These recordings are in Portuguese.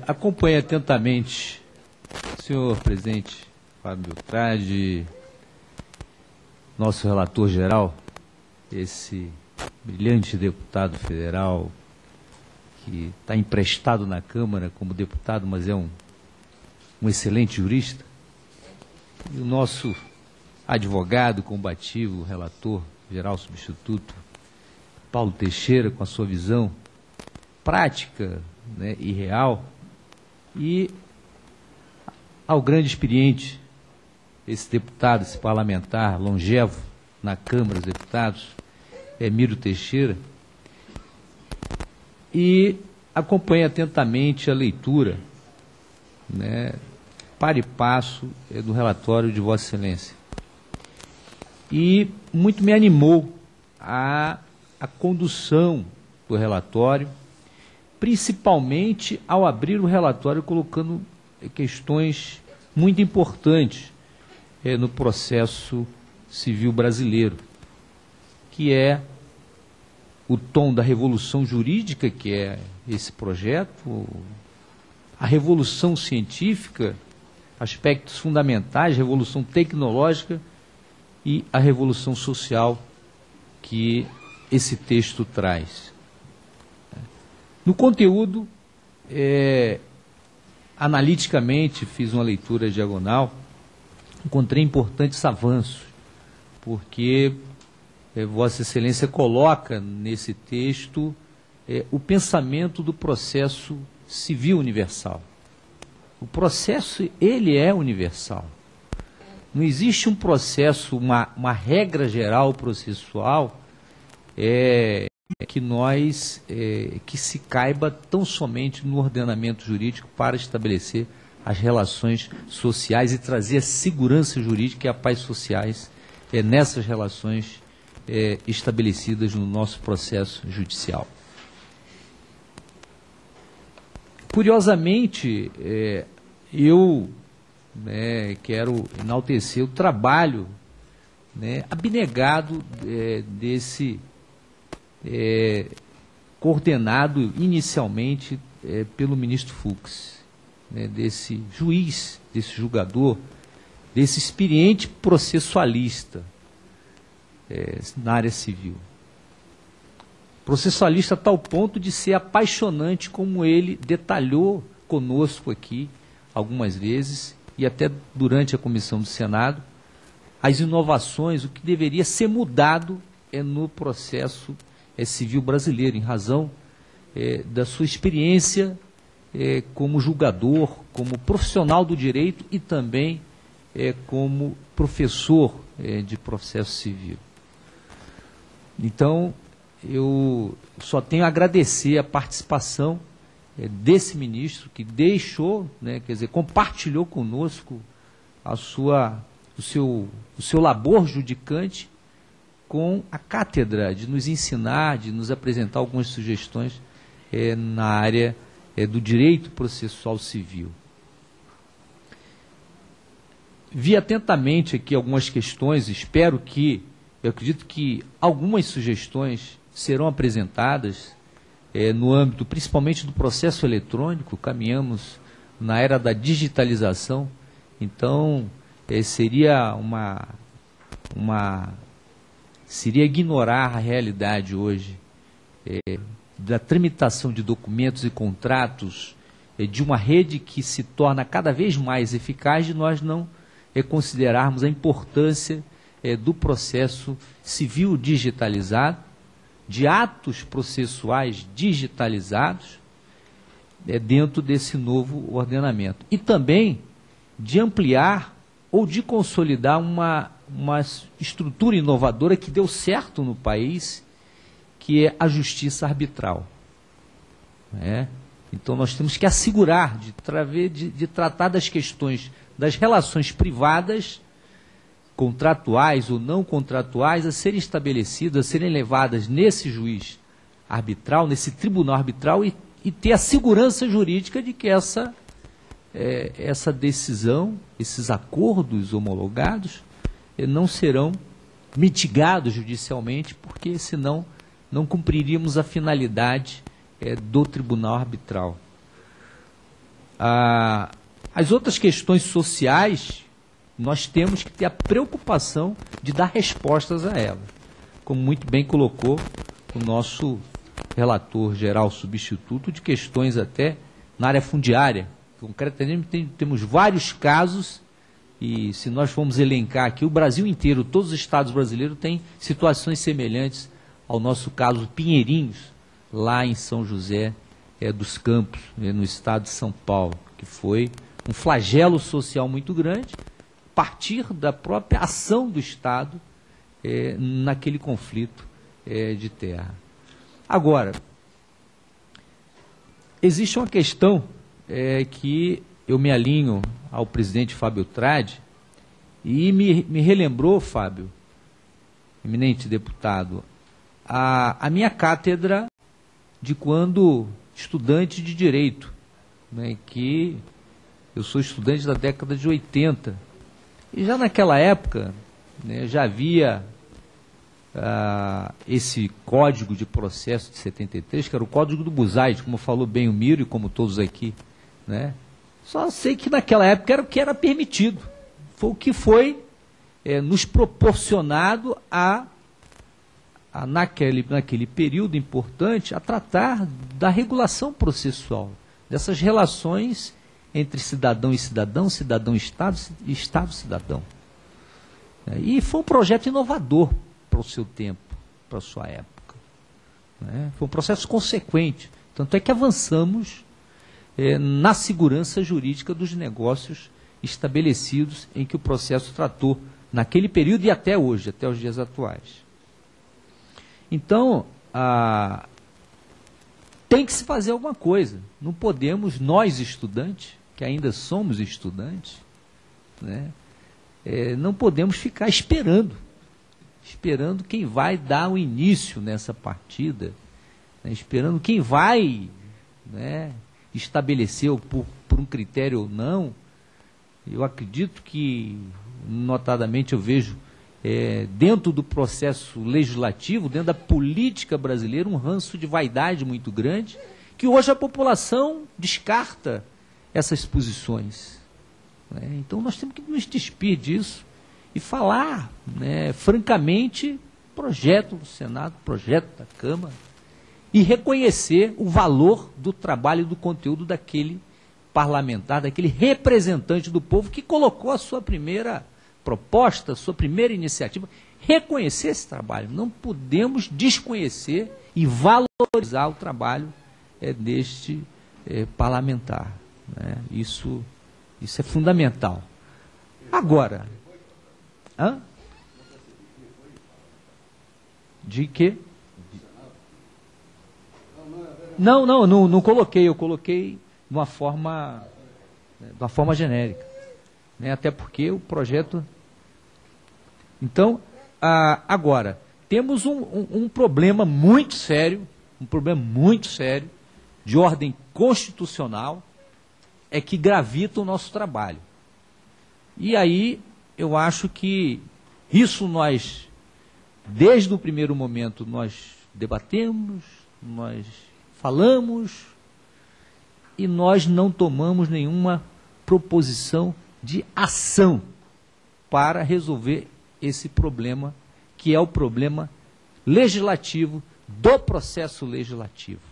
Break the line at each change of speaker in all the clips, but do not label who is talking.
Acompanhe atentamente, senhor presidente Fábio Beltrade, nosso relator geral, esse brilhante deputado federal que está emprestado na Câmara como deputado, mas é um excelente jurista, e o nosso advogado combativo, relator geral substituto, Paulo Teixeira, com a sua visão prática, né, e real, e ao grande experiente, esse deputado, esse parlamentar longevo na Câmara dos Deputados, Emílio Teixeira, e acompanhe atentamente a leitura, né, para e passo do relatório de Vossa Excelência. E muito me animou a condução do relatório, principalmente ao abrir o relatório colocando questões muito importantes no processo civil brasileiro, que é o tom da revolução jurídica, que é esse projeto, a revolução científica, aspectos fundamentais, revolução tecnológica e a revolução social que esse texto traz. No conteúdo, analiticamente, fiz uma leitura diagonal, encontrei importantes avanços, porque Vossa Excelência coloca nesse texto o pensamento do processo civil universal. O processo, ele é universal. Não existe um processo, uma regra geral processual que se caiba tão somente no ordenamento jurídico para estabelecer as relações sociais e trazer a segurança jurídica e a paz sociais nessas relações estabelecidas no nosso processo judicial. Curiosamente, eu quero enaltecer o trabalho abnegado desse coordenado inicialmente pelo ministro Fux, desse juiz, desse julgador, desse experiente processualista na área civil. Processualista a tal ponto de ser apaixonante, como ele detalhou conosco aqui algumas vezes, e até durante a comissão do Senado, as inovações, o que deveria ser mudado no processo civil brasileiro, em razão da sua experiência como julgador, como profissional do direito e também como professor de processo civil. Então, eu só tenho a agradecer a participação desse ministro que deixou, quer dizer, compartilhou conosco o seu labor judicante com a cátedra, de nos ensinar, de nos apresentar algumas sugestões na área do direito processual civil. Vi atentamente aqui algumas questões, eu acredito que algumas sugestões serão apresentadas no âmbito principalmente do processo eletrônico. Caminhamos na era da digitalização, então seria ignorar a realidade hoje da tramitação de documentos e contratos de uma rede que se torna cada vez mais eficaz, de nós não considerarmos a importância do processo civil digitalizado, de atos processuais digitalizados dentro desse novo ordenamento. E também de ampliar ou de consolidar uma estrutura inovadora que deu certo no país, que é a justiça arbitral. Então nós temos que assegurar de tratar das questões das relações privadas, contratuais ou não contratuais, a serem estabelecidas, a serem levadas nesse juiz arbitral, nesse tribunal arbitral, e ter a segurança jurídica de que essa decisão, esses acordos homologados, não serão mitigados judicialmente, porque senão não cumpriríamos a finalidade do tribunal arbitral. As outras questões sociais, nós temos que ter a preocupação de dar respostas a elas, como muito bem colocou o nosso relator geral substituto, de questões até na área fundiária. Concretamente, temos vários casos, e se nós formos elencar aqui, o Brasil inteiro, todos os estados brasileiros têm situações semelhantes ao nosso caso Pinheirinhos, lá em São José dos Campos, no estado de São Paulo, que foi um flagelo social muito grande, a partir da própria ação do Estado naquele conflito de terra. Agora, existe uma questão que eu me alinho ao presidente Fábio Tradi, e me relembrou, Fábio, eminente deputado, a minha cátedra de quando estudante de Direito, né, que eu sou estudante da década de 80, e já naquela época, né, já havia esse Código de Processo de 73, que era o Código do Buzaide, como falou bem o Miro e como todos aqui, né? Só sei que naquela época era o que era permitido, foi o que foi nos proporcionado naquele período importante, a tratar da regulação processual, dessas relações entre cidadão e cidadão, cidadão-estado e Estado-cidadão. E foi um projeto inovador para o seu tempo, para a sua época, né? Foi um processo consequente, tanto é que avançamos na segurança jurídica dos negócios estabelecidos em que o processo tratou naquele período e até hoje, até os dias atuais. Então, tem que se fazer alguma coisa. Não podemos, nós estudantes, que ainda somos estudantes, né, não podemos ficar esperando quem vai dar o início nessa partida, né, esperando quem vai, né, estabelecer por um critério ou não. Eu acredito que, notadamente, eu vejo dentro do processo legislativo, dentro da política brasileira, um ranço de vaidade muito grande, que hoje a população descarta essas posições, né? Então nós temos que nos despir disso e falar, né, francamente, projeto do Senado, projeto da Câmara, e reconhecer o valor do trabalho e do conteúdo daquele parlamentar, daquele representante do povo que colocou a sua primeira proposta, a sua primeira iniciativa, reconhecer esse trabalho. Não podemos desconhecer e valorizar o trabalho deste parlamentar, né? Isso é fundamental. Agora, de quê? Não coloquei, eu coloquei de uma forma genérica, né? Até porque o projeto... Então, agora, temos um problema muito sério, de ordem constitucional, que gravita o nosso trabalho. E aí, eu acho que isso nós, desde o primeiro momento, nós debatemos, nós falamos, e nós não tomamos nenhuma proposição de ação para resolver esse problema, que é o problema legislativo, do processo legislativo,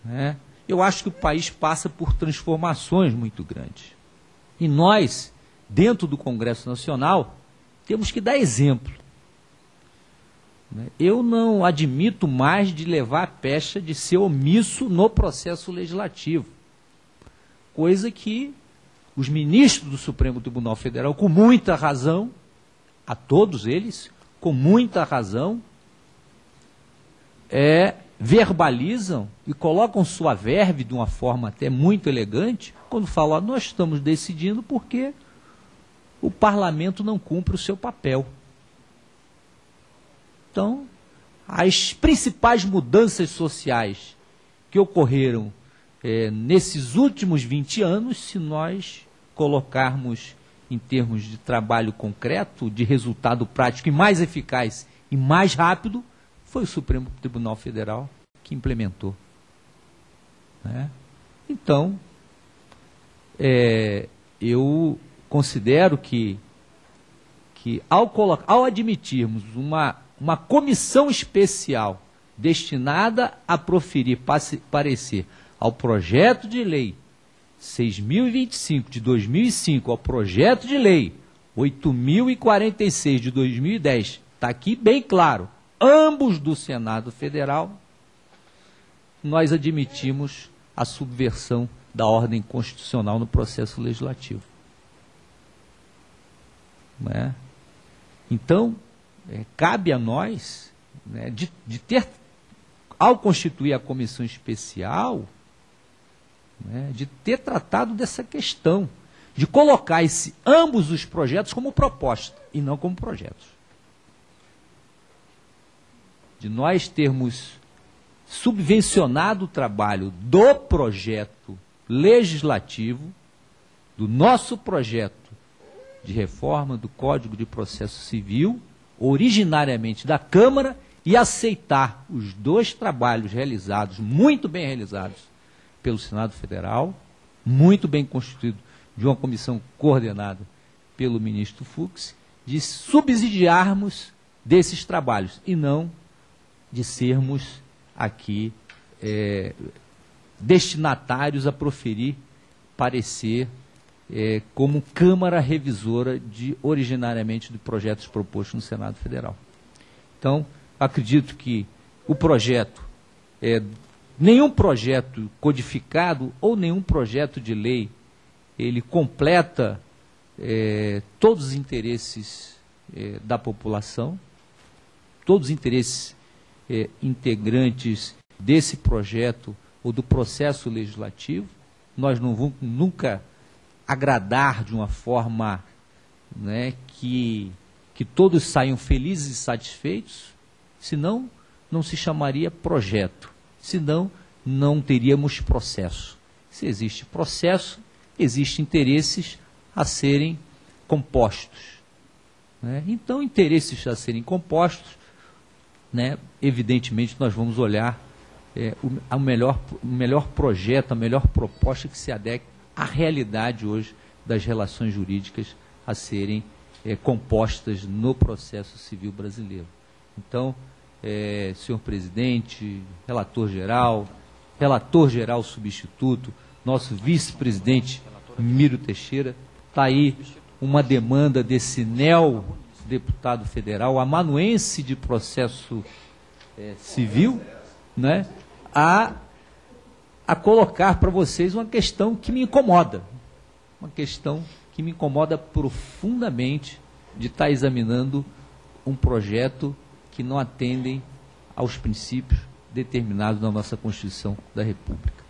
né? Eu acho que o país passa por transformações muito grandes. E nós, dentro do Congresso Nacional, temos que dar exemplo. Eu não admito mais de levar a pecha de ser omisso no processo legislativo. Coisa que os ministros do Supremo Tribunal Federal, com muita razão, a todos eles, com muita razão, verbalizam e colocam sua verve de uma forma até muito elegante, quando falam, nós estamos decidindo porque o parlamento não cumpre o seu papel. Então, as principais mudanças sociais que ocorreram nesses últimos 20 anos, se nós colocarmos em termos de trabalho concreto, de resultado prático e mais eficaz e mais rápido, foi o Supremo Tribunal Federal que implementou, né? Então, eu considero que ao admitirmos uma comissão especial destinada a proferir parecer ao projeto de lei 6.025 de 2005, ao projeto de lei 8.046 de 2010, está aqui bem claro, ambos do Senado Federal, nós admitimos a subversão da ordem constitucional no processo legislativo. Né? Então, cabe a nós, né, de ter, ao constituir a comissão especial, né, de ter tratado dessa questão, de colocar ambos os projetos como proposta e não como projetos. De nós termos subvencionado o trabalho do projeto legislativo, do nosso projeto de reforma do Código de Processo Civil, originariamente da Câmara, e aceitar os dois trabalhos realizados, muito bem realizados, pelo Senado Federal, muito bem constituído, de uma comissão coordenada pelo ministro Fux, de subsidiarmos desses trabalhos, e não de sermos aqui destinatários a proferir parecer como Câmara Revisora originariamente de projetos propostos no Senado Federal. Então, acredito que o projeto, nenhum projeto codificado ou nenhum projeto de lei, ele completa todos os interesses da população, todos os interesses integrantes desse projeto ou do processo legislativo. Nós não vamos nunca agradar de uma forma, né, que todos saiam felizes e satisfeitos, senão não se chamaria projeto, senão não teríamos processo. Se existe processo, existem interesses a serem compostos. Né? Então, interesses a serem compostos, né, evidentemente nós vamos olhar o melhor projeto, a melhor proposta que se adeque à realidade hoje das relações jurídicas a serem compostas no processo civil brasileiro. Então, senhor presidente, relator geral substituto, nosso vice-presidente Miro Teixeira, está aí uma demanda desse deputado federal, amanuense de processo civil, né, a colocar para vocês uma questão que me incomoda, profundamente, de estar examinando um projeto que não atendem aos princípios determinados na nossa Constituição da República.